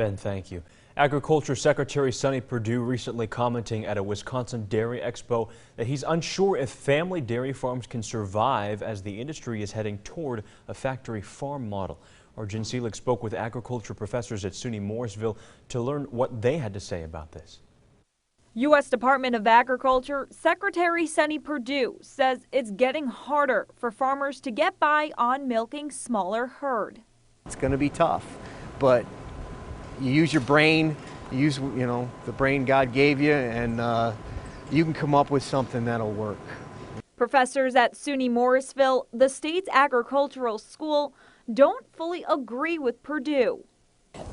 Ben, thank you. Agriculture Secretary Sonny Perdue recently commenting at a Wisconsin Dairy Expo that he's unsure if family dairy farms can survive as the industry is heading toward a factory farm model. Our Jen Seelig spoke with agriculture professors at SUNY Morrisville to learn what they had to say about this. U.S. Department of Agriculture Secretary Sonny Perdue says it's getting harder for farmers to get by on milking smaller herd. It's going to be tough, but you use your brain, you use the brain God gave you, and you can come up with something that'll work. Professors at SUNY Morrisville, the state's agricultural school, don't fully agree with Perdue.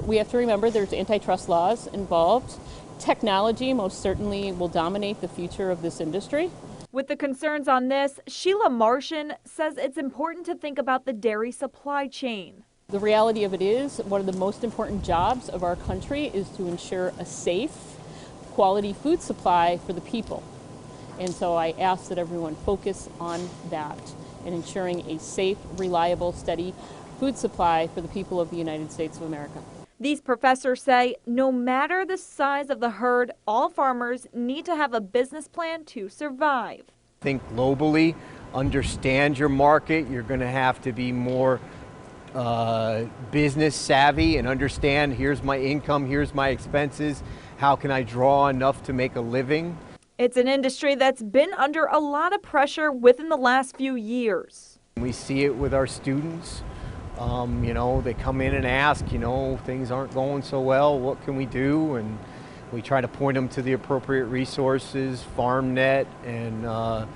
We have to remember there's antitrust laws involved. Technology most certainly will dominate the future of this industry. With the concerns on this, Sheila Martian says it's important to think about the dairy supply chain. The reality of it is one of the most important jobs of our country is to ensure a safe, quality food supply for the people. And so I ask that everyone focus on that and ensuring a safe, reliable, steady food supply for the people of the United States of America. These professors say no matter the size of the herd, all farmers need to have a business plan to survive. Think globally, understand your market. You're going to have to be more business savvy and understand, here's my income, here's my expenses, how can I draw enough to make a living? It's an industry that's been under a lot of pressure within the last few years. We see it with our students. They come in and ask, things aren't going so well, what can we do? And we try to point them to the appropriate resources, FarmNet and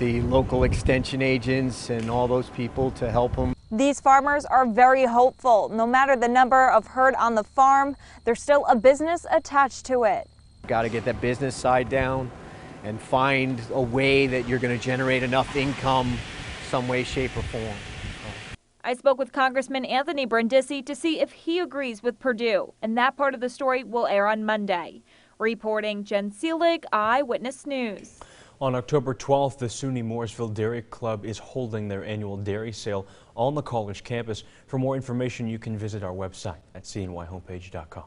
the local extension agents and all those people to help them. These farmers are very hopeful. No matter the number of herd on the farm, there's still a business attached to it. Got to get that business side down and find a way that you're going to generate enough income some way, shape, or form. I spoke with Congressman Anthony Brindisi to see if he agrees with Perdue, and that part of the story will air on Monday. Reporting, Jen Seelig, Eyewitness News. On October 12th, the SUNY Morrisville Dairy Club is holding their annual dairy sale on the college campus. For more information, you can visit our website at cnyhomepage.com.